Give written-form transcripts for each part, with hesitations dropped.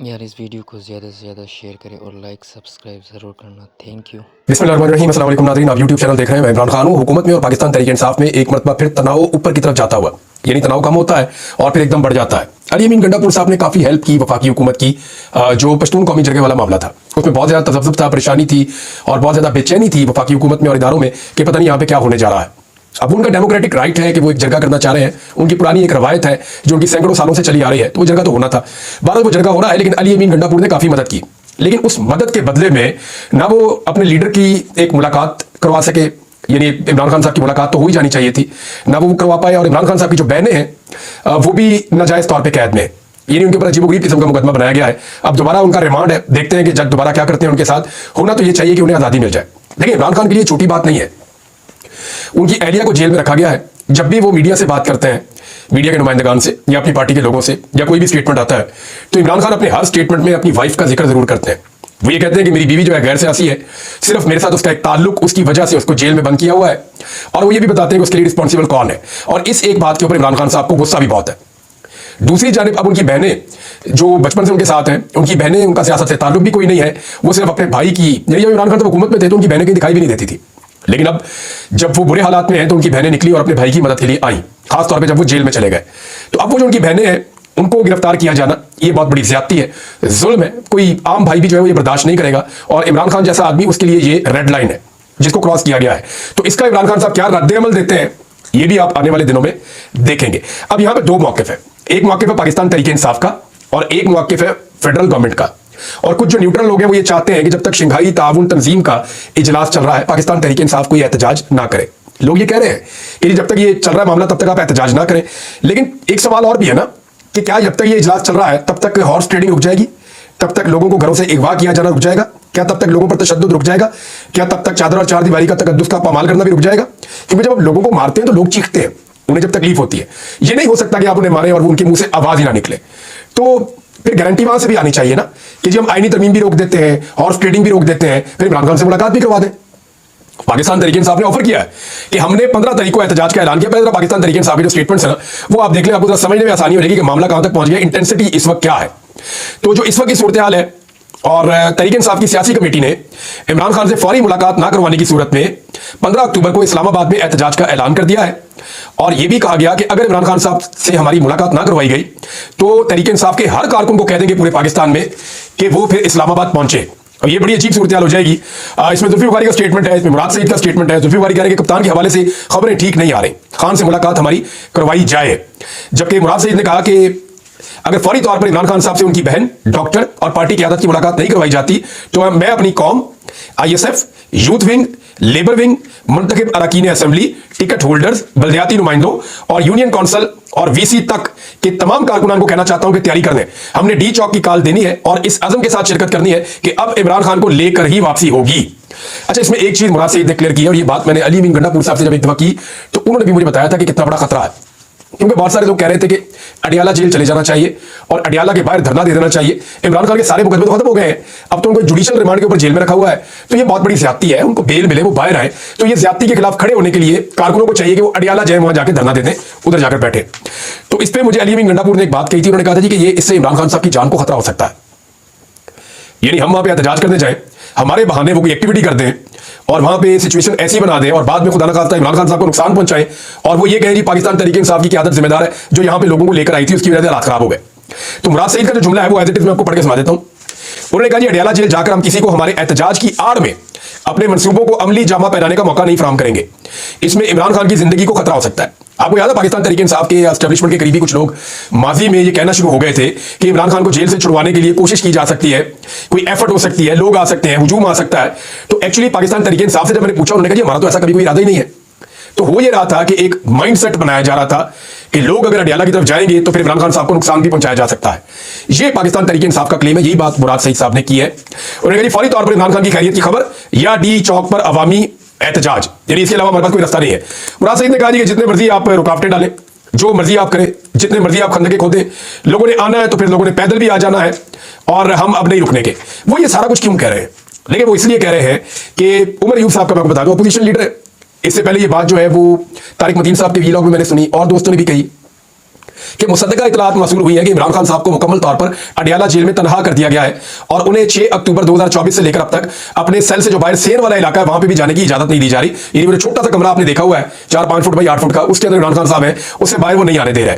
यार इस वीडियो को ज़्यादा से ज़्यादा शेयर करें और लाइक सब्सक्राइब ज़रूर करना। Thank you. बिस्मिल्लाहिर्रहमानिर्रहीम। अस्सलाम वालेकुम नाज़रीन, आप यूट्यूब चैनल देख रहे हैं। मैं इमरान खान हूँ। हुकूमत में और पाकिस्तान तहरीक इंसाफ में एक मरतबा फिर तनाव ऊपर की तरफ जाता हुआ, यानी तनाव कम होता है और फिर एकदम बढ़ जाता है। अली अमीन गंडापुर साहब ने काफ़ी हेल्प की वफाकी हुकूमत की। जो पश्तून कौमी जरगे वाला मामला था उसमें बहुत ज़्यादा तजब्जुब था, परेशानी थी और बहुत ज़्यादा बेचैनी थी वफाकी हुकूमत में और इदारों में कि पता नहीं यहाँ पे क्या होने जा रहा है। अब उनका डेमोक्रेटिक राइट है कि वो एक जरगा करना चाह रहे हैं। उनकी पुरानी एक रवायत है जो उनकी सैकड़ों सालों से चली आ रही है, तो वो जरगा तो होना था। बहरहाल वो जरगा हो रहा है, लेकिन अली अमीन गंडापुर ने काफ़ी मदद की। लेकिन उस मदद के बदले में ना वो अपने लीडर की एक मुलाकात करवा सके, यानी इमरान खान साहब की मुलाकात तो हो ही जानी चाहिए थी, ना वो करवा पाए। और इमरान खान साहब की जो बहनें हैं वो भी नाजायज़ तौर पर कैद में, यानी उनके ऊपर अजीबोगरीब किस्म का मुकदमा बनाया गया है। अब दोबारा उनका रिमांड है, देखते हैं कि जज दोबारा क्या करते हैं उनके साथ। होना तो ये चाहिए कि उन्हें आज़ादी मिल जाए। देखिए, इमरान खान के लिए छोटी बात नहीं है, उनकी एहलिया को जेल में रखा गया है। जब भी वो मीडिया से बात करते हैं, मीडिया के नुमाइंदगान से या अपनी पार्टी के लोगों से, या कोई भी स्टेटमेंट आता है, तो इमरान खान अपने हर स्टेटमेंट में अपनी वाइफ का जिक्र जरूर करते हैं। वो ये कहते हैं कि मेरी बीवी जो है गैर सियासी है, सिर्फ मेरे साथ उसका एक ताल्लुक, उसकी वजह से उसको जेल में बंद किया हुआ है। और वो ये भी बताते हैं कि उसके लिए रिस्पॉन्सिबल कौन है। और इस एक बात के ऊपर इमरान खान साहब को गुस्सा भी बहुत है। दूसरी जानिब अब उनकी बहनें जो बचपन से उनके साथ हैं, उनकी बहनें, उनका सियासत से ताल्लुक भी कोई नहीं है, वो सिर्फ अपने भाई की, यानी जब इमरान खान तो हुकूमत में थे तो उनकी बहनें कहीं दिखाई भी नहीं देती थी। लेकिन अब जब वो बुरे हालात में हैं तो उनकी बहनें निकली और अपने भाई की मदद के लिए आई, खासतौर पर जब वो जेल में चले गए। तो अब वो जो उनकी बहनें हैं उनको गिरफ्तार किया जाना ये बहुत बड़ी ज्यादती है, जुल्म है। कोई आम भाई भी जो है वो ये बर्दाश्त नहीं करेगा, और इमरान खान जैसा आदमी उसके लिए ये रेड लाइन है जिसको क्रॉस किया गया है। तो इसका इमरान खान साहब क्या रद्द-ए-अमल देते हैं ये भी आप आने वाले दिनों में देखेंगे। अब यहां पे दो मौकिफ है, एक मौकिफ है पाकिस्तान तहरीक इंसाफ का और एक मौकिफ है फेडरल गवर्नमेंट का। और कुछ जो न्यूट्रल लोग हैं वो ये चाहते हैं कि जब तक शंघाई ताउन तंजीम का इजलास चल रहा है, पाकिस्तान तहरीक इंसाफ कोई एहतजाज ना करे। लोग ये कह रहे हैं कि जब तक ये चल रहा है मामला तब तक आप एहतजाज ना करें। लेकिन एक सवाल और भी है ना कि क्या जब तक ये इजलास चल रहा है तब तक हॉर्स ट्रेडिंग रुक जाएगी? तब तक लोगों को घरों से अगवा किया जाना रुक जाएगा? क्या तब तक लोगों पर तशद्दुद रुक जाएगा? क्या तब तक चादर और चार दीवारी का तकद्दुस का पामाल करना भी रुक जाएगा? क्योंकि जब आप लोगों को मारते हैं तो लोग चीखते हैं, उन्हें जब तकलीफ होती है। ये नहीं हो सकता कि आप उन्हें मारें और वो उनके मुंह से आवाज ही ना निकले। तो फिर गारंटी वहां से भी आनी चाहिए ना कि जी हम आईनी तरमीम भी रोक देते हैं, हॉर्स ट्रेडिंग भी रोक देते हैं, फिर इमरान खान से मुलाकात भी करवा दें। पाकिस्तान तहरीक इंसाफ ने ऑफर किया है कि हमने 15 तारीख को एहतजाज का ऐलान किया। पहले पाकिस्तान तहरीक इंसाफ के जो स्टेटमेंट्स है ना वो आप देख लें, आपको समझने में आसानी हो जाएगी कि मामला कहां तक पहुंच गया, इंटेंसिटी इस वक्त क्या है। तो जो इस वक्त की सूरत हाल है, और तहरीक इंसाफ की सियासी कमेटी ने इमरान खान से फौरी मुलाकात ना करवाने की सूरत में 15 अक्टूबर को इस्लामाबाद में एहतजाज का ऐलान कर दिया है। और यह भी कहा गया कि अगर इमरान खान साहब से हमारी मुलाकात ना करवाई गई तो तहरीक इंसाफ के हर कारकुन को कह देंगे पूरे पाकिस्तान में कि वो फिर इस्लामाबाद पहुंचे। और ये बड़ी अजीब सूरत हाल हो जाएगी। इसमें जुल्फी बुखारी का स्टेटमेंट है, इसमें मुराद सईद का स्टेटमेंट है। जुल्फी बुखारी कह रहे हैं कि कप्तान के हवाले से खबरें ठीक नहीं आ रही, खान से मुलाकात हमारी करवाई जाए। जबकि मुराद सईद ने कहा कि अगर फौरी तौर पर इमरान खान साहब से उनकी बहन, डॉक्टर और पार्टी की आदत की मुलाकात नहीं करवाई जाती तो मैं अपनी कौम, ISF, youth wing, labour wing, मुंतखब अरकान असेंबली, टिकट होल्डर्स, बल्दियाती नुमाइंदों और यूनियन काउंसिल और VC तक के तमाम कारकुनान को कहना चाहता हूं कि तैयारी कर लें। हमने डी चौक की कॉल देनी है और इस अज़म के साथ शिरकत करनी है कि अब इमरान खान को लेकर ही वापसी होगी। अच्छा, इसमें एक चीज मुराद सईद ने क्लियर की है, और ये बात मैंने अली अमीन गंडापुर साहब से जब इत्तफाक की तो उन्होंने भी मुझे बताया था कि कितना बड़ा खतरा है। क्योंकि बहुत सारे लोग कह रहे थे कि अडियाला जेल चले जाना चाहिए और अडियाला के बाहर धरना दे देना चाहिए। इमरान खान के सारे मुकदमे तो खत्म हो गए हैं, अब तो उनको जुडिशियल रिमांड के ऊपर जेल में रखा हुआ है। तो ये बहुत बड़ी ज्यादती है, उनको बेल मिले, वो बाहर आए। तो ये ज्यादती के खिलाफ खड़े होने के लिए कारकुनों को चाहिए कि वो अडियाला जेल वहां जाकर धरना दे दें, उधर जाकर बैठे। तो इस पर मुझे अली अमीन गंडापुर ने एक बात कही थी, उन्होंने कहा था जी कि ये इससे इमरान खान साहब की जान को खतरा हो सकता है। यानी हम वहां पर एहतजाज करने जाए, हमारे बहाने वो कोई एक्टिविटी कर दें और वहां पे सिचुएशन ऐसी बना दें और बाद में खुदा न खास्ता इमरान खान साहब को नुकसान पहुंचाए और वो ये कहें जी पाकिस्तान तहरीक इंसाफ की क़यादत जिम्मेदार है जो यहां पे लोगों को लेकर आई थी, उसकी वजह से हालात खराब हो गए। तो मुराद सईद का जो जुमला है वो एज इट इज मैं आपको पढ़ के सुना देता हूं। उन्होंने कहा जी अडियाला जेल जाकर हम किसी को हमारे एहतजाज की आड़ में अपने मंसूबों को अमली जामा पहनाने का मौका नहीं फराहम करेंगे। इसमें इमरान खान की जिंदगी को खतरा हो सकता है। आपको याद है पाकिस्तान तहरीक इंसाफ के एस्टेब्लिशमेंट के करीबी कुछ लोग माजी में ये कहना शुरू हो गए थे कि इमरान खान को जेल से छुड़वाने के लिए कोशिश की जा सकती है, कोई एफर्ट हो सकती है, लोग आ सकते हैं, हुजूम आ सकता है। तो एक्चुअली पाकिस्तान तहरीक इंसाफ से जब मैंने पूछा, उन्होंने कहा हमारा तो ऐसा कभी कोई इरादा ही नहीं है। तो हो ये रहा था कि एक माइंडसेट बनाया जा रहा था कि लोग अगर अडियाला की तरफ जाएंगे तो फिर इमरान खान साहब को नुकसान भी पहुंचाया जा सकता है। ये पाकिस्तान तहरीक इंसाफ का क्लेम है, यही बात मुराद सईद साहब ने की है। उन्होंने कहा फौरी तौर पर इमरान खान की खैरियत की खबर या डी चौक पर अवामी एहतजाज, यानी इसके अलावा हमारे पास कोई रास्ता नहीं है। मुराद सईद ने कहा कि जितने मर्जी आप रुकावटें डालें, जो मर्जी आप करें, जितने मर्जी आप खंदके खोदें, लोगों ने आना है तो फिर लोगों ने पैदल भी आ जाना है और हम अब नहीं रुकने के। वो ये सारा कुछ क्यों कह रहे हैं? लेकिन वो इसलिए कह रहे हैं कि उमर यूब साहब का मैं आपको बता दूं, अपोजिशन लीडर है। इससे पहले ये बात जो है वो तारिक मतीन साहब के वीलॉग में मैंने सुनी और दोस्तों ने भी कही कि मुसद्दका इतलात मौसूल हुई है कि इमरान खान साहब को मुकम्मल तौर पर अडियाला जेल में तनहा कर दिया गया है और उन्हें 6 अक्टूबर 2024 से लेकर अब तक अपने सेल से जो बाहर सेन वाला इलाका है वहां पे भी जाने की इजाजत नहीं दी जा रही। ये जो छोटा सा कमरा आपने देखा हुआ है 4-5 फुट बाई 8 फुट का, उसके अंदर इमरान खान साहब है, उससे बाहर वो नहीं आने दे रहे।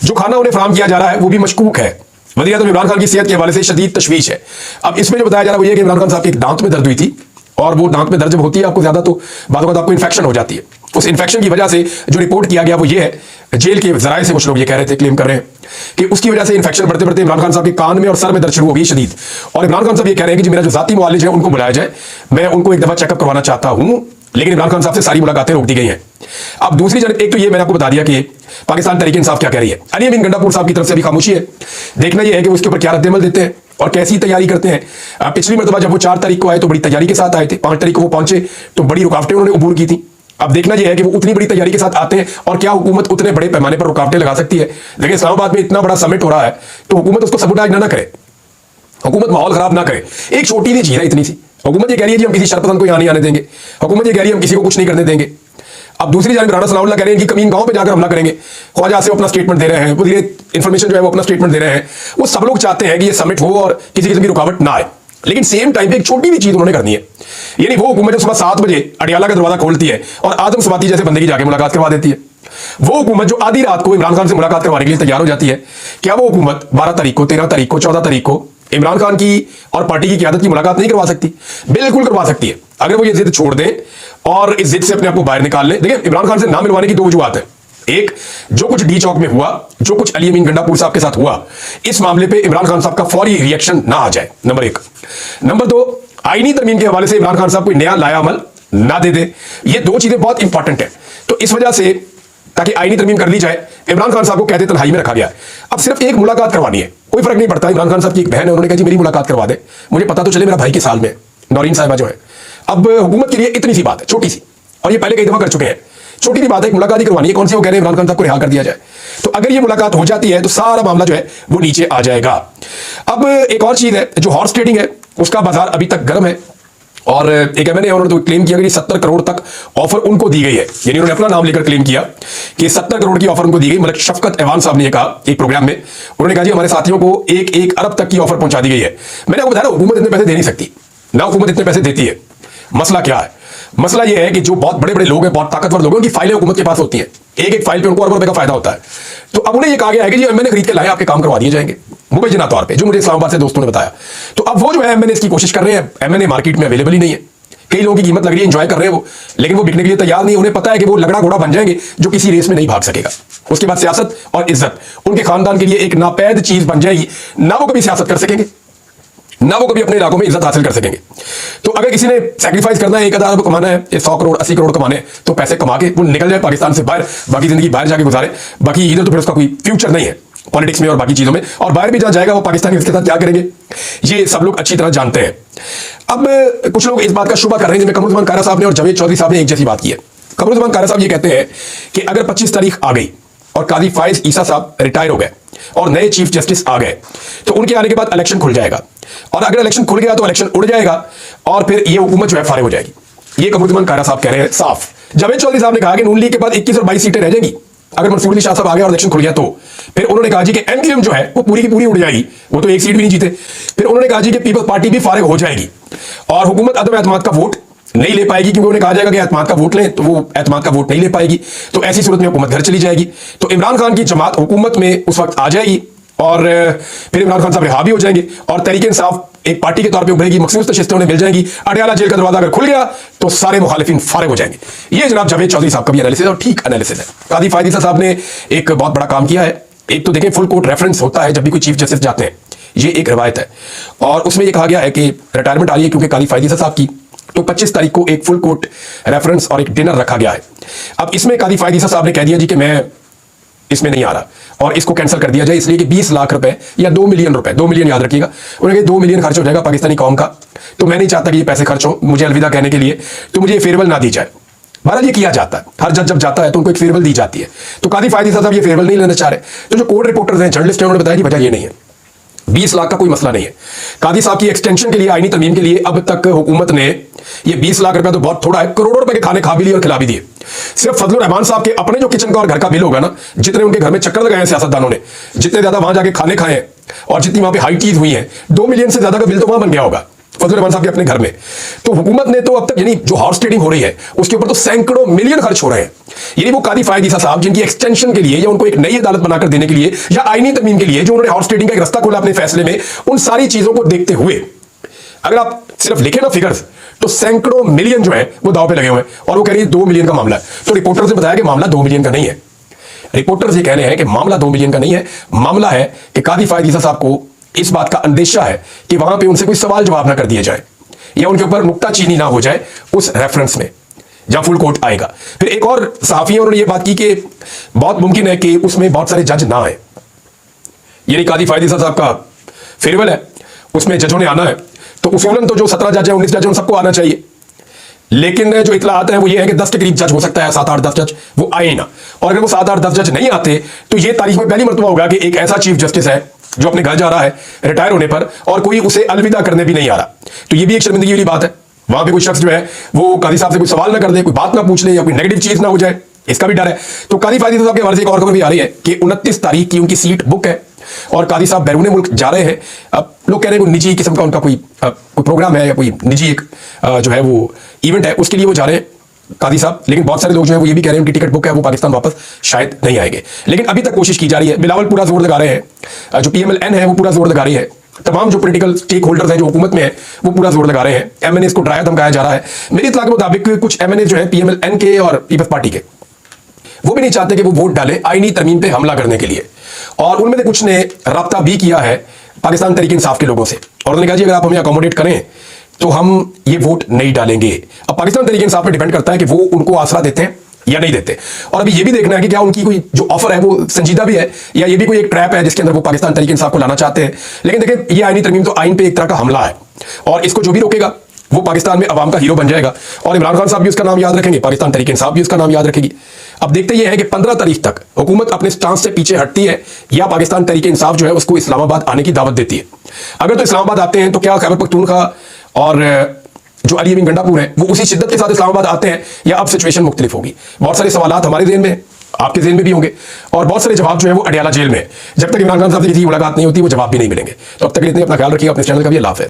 जो खाना उन्हें फराम किया जा रहा है वो भी मशकूक है। वज़ीर आज़म इमरान खान की सेहत के हवाले से शदीद तशवीश है। अब इसमें जो बताया जा रहा है वो ये कि इमरान खान साहब के एक दांत में दर्द हुई थी और वो दांत में दर्द जब होती है आपको ज्यादा तो बाद आपको इन्फेक्शन हो जाती है। उस इन्फेक्शन की वजह से जो रिपोर्ट किया गया वो ये है, जेल के जराये से कुछ लोग ये कह रहे थे, क्लेम कर रहे हैं कि उसकी वजह से इन्फेक्शन बढ़ते बढ़ते इमरान खान साहब के कान में और सर में दर्द शुरू हो गई शदीद। और इमरान खान साहब ये कह रहे हैं कि मेरा जो जाती मुआलिज है उनको बुलाया जाए, मैं उनको एक दफा चेकअप करवाना चाहता हूं, लेकिन इमरान खान साहब से सारी मुलाकातें रोक दी गई हैं। अब दूसरी जानब एक तो ये मैंने आपको बता दिया कि पाकिस्तान तहरीक इंसाफ क्या कह रही है। अली अमीन गंडापुर साहब की तरफ से अभी खामोशी है। देखना यह है कि उसके ऊपर क्या रद्दमल देते हैं और कैसी तैयारी करते हैं। पिछली मरतबा जब वो 4 तारीख को आए तो बड़ी तैयारी के साथ आए थे, 5 तारीख को वो पहुंचे तो बड़ी रुकावटें उन्होंने अबूर की थी। अब देखना यह है कि वो उतनी बड़ी तैयारी के साथ आते हैं और क्या हुकूमत उतने बड़े पैमाने पर रुकावटें लगा सकती है। देखिए इस्लामाबाद में इतना बड़ा समिट हो रहा है तो हुकूमत उसको सबुटाइज ना करे, हुकूमत माहौल खराब ना करे। एक छोटी सी चीज है इतनी सी, हुकूमत ये कह रही है कि हम किसी शरपसंद को यहाँ नहीं आने देंगे, हुकूमत ये कह रही है हम किसी को कुछ नहीं करने देंगे। अब दूसरी जानिब राणा सनाउल्लाह कह रहे हैं कि कमीन गांव पे जाकर हमला करेंगे। ख्वाजा से अपना स्टेटमेंट दे रहे हैं, वो इन्फॉर्मेशन जो है वो अपना स्टेटमेंट दे रहे हैं। वो सब लोग चाहते हैं कि ये समिट हो और किसी किस्म की रुकावट ना आए, लेकिन सेम टाइम पे एक छोटी सी चीज उन्होंने करनी है। यानी वो हुकूमत जो सुबह 7 बजे अडियाला का दरवाजा खोलती है और आदम सवाती जैसे बंदे की जाके मुलाकात करवा देती है, वो हुकूमत जो आधी रात को इमरान खान से मुलाकात करवाने के लिए तैयार हो जाती है, क्या वो हुकूमत 12 तारीख को, 13 तारीख को, 14 तारीख को इमरान खान की और पार्टी की क़यादत की मुलाकात नहीं करवा सकती? बिल्कुल करवा सकती है, अगर वो ये जिद छोड़ दें और इस जिद से अपने आप को बाहर निकाल लें। देखिए इमरान खान से ना मिलवाने की 2 वजूहत है। एक, जो कुछ डी चौक में हुआ, जो कुछ अली अमीन गंडापुर साहब के साथ हुआ, इस मामले पे इमरान खान साहब का फौरी रिएक्शन ना आ जाए, नंबर 1। नंबर 2, आईनी तरमीम के हवाले से इमरान खान साहब कोई नया लाया अमल ना दे दे। ये 2 चीजें बहुत इंपॉर्टेंट है। तो इस वजह से ताकि आईनी तरमीम कर ली जाए, इमरान खान साहब को कहते तन्हाई में रखा गया है। अब सिर्फ एक मुलाकात करवानी है, कोई फर्क नहीं पड़ता। इमरान खान साहब की एक बहन है, उन्होंने कहा जी मेरी मुलाकात करवा दे, मुझे पता तो चले मेरा भाई के साल में, नौरीन साहिबा जो है। अब हुकूमत के लिए इतनी सी बात है, छोटी सी, और ये पहले कई दफा कर चुके हैं, छोटी सी बात है, एक मुलाकात ही करवानी है। कौन सी? वो कह रहे हैं इमरान खान साहब को रिहा कर दिया जाए। तो अगर ये मुलाकात हो जाती है तो सारा मामला जो है वो नीचे आ जाएगा। अब एक और चीज है, जो हॉर्स ट्रेडिंग है उसका बाजार अभी तक गर्म है और एक एमएनए उन्होंने तो क्लेम किया कि 70 करोड़ तक ऑफर उनको दी गई है। यानी उन्होंने अपना नाम लेकर क्लेम किया कि 70 करोड़ की ऑफर उनको दी गई। मलिक शफकत ऐवान साहब ने ये कहा एक प्रोग्राम में, उन्होंने कहा जी हमारे साथियों को 1 अरब तक की ऑफर पहुंचा दी गई है। मैंने आपको बताया हुकूमत इतने पैसे दे नहीं सकती, ना हुकूमत इतने पैसे देती है। मसला क्या है? मसला यह है कि जो बहुत बड़े बड़े लोग हैं, बहुत ताकतवर लोग हैं, उनकी फाइलें हुकूमत के पास होती हैं, एक फाइल पे उनको अरबों रुपए का फायदा होता है। तो अब उन्हें यह कहा गया है कि जी एमएनए खरीद के लाए, आपके काम करवा दिए जाएंगे मुबैना तौर पे, जो मुझे इस्लामाबाद से दोस्तों ने बताया। तो अब वो जो है एमएनए इसकी कोशिश कर रहे हैं, एमएनए मार्केट में अवेलेबल ही नहीं है। कई लोगों की कीमत लग रही है, एंजॉय कर रहे हैं वो, लेकिन वो बिकने के लिए तैयार नहीं। उन्हें पता है कि वो लगड़ा घोड़ा बन जाएंगे जो किसी रेस में नहीं भाग सकेगा। उसके बाद सियासत और इज्जत उनके खानदान के लिए एक नापैद चीज बन जाएगी, ना वो कभी सियासत कर सकेंगे, ना वो कभी अपने इलाकों में इज्जत हासिल कर सकेंगे। तो अगर किसी ने सैक्रिफाइस करना है, 1 अरब कमाना है, 100 करोड़ 80 करोड़ कमाने, तो पैसे कमा के वो निकल जाए पाकिस्तान से बाहर, बाकी जिंदगी बाहर जाके गुजारे। बाकी इधर तो फिर उसका कोई फ्यूचर नहीं है पॉलिटिक्स में और बाकी चीजों में, और बाहर भी जहां जाएगा वो पाकिस्तानी उसके साथ क्या करेंगे ये सब लोग अच्छी तरह जानते हैं। अब कुछ लोग इस बात का शुबा कर रहे हैं, जिसमें कमरुज़्ज़मान कारा साहब ने और जावेद चौधरी साहब ने एक जैसी बात की है। कमरुज़्ज़मान कारा साहब ये कहते हैं कि अगर 25 तारीख आ गई और काजी फाइज ईसा साहब रिटायर हो गए और नए चीफ जस्टिस आ गए तो उनके आने के बाद इलेक्शन खुल जाएगा, और अगर इलेक्शन खुल गया तो इलेक्शन उड़ जाएगा और फिर ये हुकूमत जो है फारिग हो जाएगी। ये कमरुज़्ज़मान कारा साहब कह रहे हैं साफ। जावेद चौधरी साहब ने कहा कि नून लीग के बाद 21 और 22 सीटें रह जाएंगी अगर मंसूर अली शाह साहब आ गया और इलेक्शन खुल गया तो। फिर उन्होंने कहा जी कि एमक्यूएम जो है वो पूरी की पूरी उड़ जाएगी, वो तो 1 सीट भी नहीं जीते। फिर उन्होंने कहा जी कि पीपल्स पार्टी भी फारिग हो जाएगी और हुकूमत अदम एतमाद का वोट नहीं ले पाएगी, क्योंकि उन्हें कहा जाएगा कि एतमाद का वोट लें, तो वो एतमाद का वोट नहीं ले पाएगी। तो ऐसी सूरत में हुकूमत घर चली जाएगी। तो इमरान खान की जमात हुकूमत में उस वक्त आ जाएगी और फिर इमरान खान साहब रिहा भी हो जाएंगे और तहरीक इंसाफ एक पार्टी के तौर पे उभरेगी, मखसूस नशिस्तें उन्हें मिल जाएंगी। अडियाला जेल का दरवाजा अगर खुल गया तो सारे मुखालिफिन फारिग हो जाएंगे। ये जनाब जावेद चौधरी साहब का भी एनालिसिस है और ठीक एनालिसिस है। कादी फायद ईसा साहब ने एक बहुत बड़ा काम किया है। एक तो देखें फुल कोर्ट रेफरेंस होता है जब भी कोई चीफ जस्टिस जाते हैं, ये एक रिवायत है और उसमें यह कहा गया है कि रिटायरमेंट आ रही है क्योंकि कादी फायद ईसा साहब की, तो 25 तारीख को एक फुल कोर्ट रेफरेंस और एक डिनर रखा गया है। अब इसमें कादी फायद ईसा साहब ने कह दिया जी कि मैं इसमें नहीं आ रहा और इसको कैंसिल कर दिया जाए, इसलिए कि 20 लाख रुपए या 2 मिलियन रुपए, 2 मिलियन याद रखिएगा, उन्होंने कहा 2 मिलियन खर्च हो जाएगा पाकिस्तानी कौम का, तो मैं नहीं चाहता कि ये पैसे खर्च हो मुझे अलविदा कहने के लिए, तो मुझे फेयरवेल ना दी जाए। बहरहाल ये किया जाता है, हर जज जब जाता है तो उनको एक फेयरवेल दी जाती है। तो कादी फायद ईसा साहब ये फेयरवेल नहीं लेना चाह रहे। तो जो कोर्ट रिपोर्टर्स हैं, जर्नलिस्ट हैं, उन्होंने बताया कि वजह ये नहीं है, 20 लाख का कोई मसला नहीं है। कादी साहब की एक्सटेंशन के लिए, आईनी तरमीम के लिए अब तक हुकूमत ने ये 20 लाख रुपया तो बहुत थोड़ा है, करोड़ों रुपए के खाने खा भी लिए और खिला भी दिए। सिर्फ फजलुर रहमान साहब के अपने जो किचन का और घर का बिल होगा ना, जितने उनके घर में चक्कर लगाए हैं सियासतदानों ने, जितने ज्यादा वहां जाके खाने खाए हैं और जितनी वहां पे हाई चीज हुई है, 2 मिलियन से ज्यादा का बिल तो वहां बन गया होगा फजलुर रहमान साहब के अपने घर में। तो हुकूमत ने तो अब तक यानी जो हॉर्स ट्रेडिंग हो रही है उसके ऊपर तो सैकड़ों मिलियन खर्च हो रहे हैं। यानी वो कादी फायद ईसा साहब जिनकी एक्सटेंशन के लिए या उनको एक नई अदालत बनाकर देने के लिए या आईनी तरमीम के लिए जो उन्होंने हॉर्स ट्रेडिंग का एक रास्ता खोला अपने फैसले में, उन सारी चीजों को देखते हुए अगर आप सिर्फ लिखे ना फिगर्स, तो सैकड़ों मिलियन जो है वो दाव पे लगे हुए हैं और वो कह रही है 2 मिलियन का मामला है। तो रिपोर्टर्स ने बताया कि मामला 2 मिलियन का नहीं है। रिपोर्टर्स ये कह रहे हैं कि मामला 2 मिलियन का नहीं है, मामला है कि कादी फायद ईसा साहब को इस बात का अंदेशा है कि वहां पे उनसे कोई सवाल जवाब ना कर दिया जाए या उनके ऊपर नुक्ताचीनी ना हो जाए उस रेफरेंस में जहां फुल कोर्ट आएगा। फिर एक और सहाफी उन्होंने ये बात की कि बहुत मुमकिन है कि उसमें बहुत सारे जज ना आए, यानी कादी फायद ईसा साहब का फेयरवेल है, उसमें जजों ने आना है, तो उसूलन तो जो 17 जज है 19 जज है उन सबको आना चाहिए। लेकिन जो इतलात है वो ये है कि 10 के करीब जज हो सकता है, 7, 8, 10 जज वो आए ना। और अगर वो 7, 8, 10 जज नहीं आते तो ये तारीख में पहली मरतबा होगा कि एक ऐसा चीफ जस्टिस है जो अपने घर जा रहा है रिटायर होने पर और कोई उसे अलविदा करने भी नहीं आ रहा। तो ये भी एक शर्मिंदगी वाली बात है। वहां पे कोई शख्स जो है वो कादी साहब से कोई सवाल ना कर दे, कोई बात ना पूछ ले या कोई नेगेटिव चीज ना हो जाए, इसका भी डर है। तो कादी फायद ईसा साहब के हवाले से एक और खबर भी आ रही है कि 29 तारीख की उनकी सीट बुक है और कादी साहब बैरून मुल्क जा रहे हैं। अब लोग कह रहे हैं कोई निजी किस्म का उनका कोई प्रोग्राम है या कोई निजी एक जो है वो इवेंट है, उसके लिए वो जा रहे हैं कादी साहब। लेकिन बहुत सारे लोग जो है वो ये भी कह रहे हैं उनकी टिकट बुक है, वो पाकिस्तान वापस शायद नहीं आएंगे। लेकिन अभी तक कोशिश की जा रही है, बिलावल पूरा जोर लगा रहे हैं, जो PMLN है वो पूरा जोर लगा रही है, तमाम जो पॉलिटिकल स्टेक होल्डर्स हैं जो हुकूमत में है वो पूरा जोर लगा रहे हैं। MNAs को डराया धमकाया जा रहा है। मेरी इत्तला के मुताबिक कुछ MNAs जो है PMLN के और पीपल्स पार्टी के वो भी नहीं चाहते कि वो वोट डाले आईनी तरमीम पे हमला करने के लिए, और उनमें से कुछ ने राब्ता भी किया है पाकिस्तान तहरीक इंसाफ के लोगों से और उन्होंने कहा जी अगर आप हमें अकोमोडेट करें तो हम ये वोट नहीं डालेंगे। अब पाकिस्तान तहरीक इंसाफ पे डिपेंड करता है कि वो उनको आसरा देते हैं या नहीं देते। और अभी ये भी देखना है कि क्या उनकी कोई जो ऑफर है वो संजीदा भी है या ये भी कोई एक ट्रैप है जिसके अंदर वो पाकिस्तान तहरीक इंसाफ को लाना चाहते हैं। लेकिन देखिए ये आईनी तरमीम तो आइन पे एक तरह का हमला है और इसको जो भी रोकेगा वो पाकिस्तान में अवाम का हीरो बन जाएगा और इमरान खान साहब भी उसका नाम याद रखेंगे, पाकिस्तान तहरीक इंसाफ भी उसका नाम याद रखेगी। अब देखते ये है कि 15 तारीख तक हुकूमत अपने स्टांस से पीछे हटती है या पाकिस्तान तहरीक इंसाफ जो है उसको इस्लामाबाद आने की दावत देती है। अगर तो इस्लामाबाद आते हैं तो क्या खैबर पख्तूनख्वा और जो अली अमीन गंडापुर है वो उसी शिद्दत के साथ इस्लामाबाद आते हैं या अब सिचुएशन मुख्तलिफ होगी। बहुत सारे सवाल हमारे ज़हन में, आपके ज़हन में भी होंगे और बहुत सारे जवाब जो है वो अडियाला जेल में, जब तक इमरान खान साहब से किसी मुलाकात नहीं होती वो जवाब भी नहीं मिलेंगे। तो अब तक इतने अपना ख्याल रखिएगा, अपने चैनल का भी अल्लाह हाफ़िज़।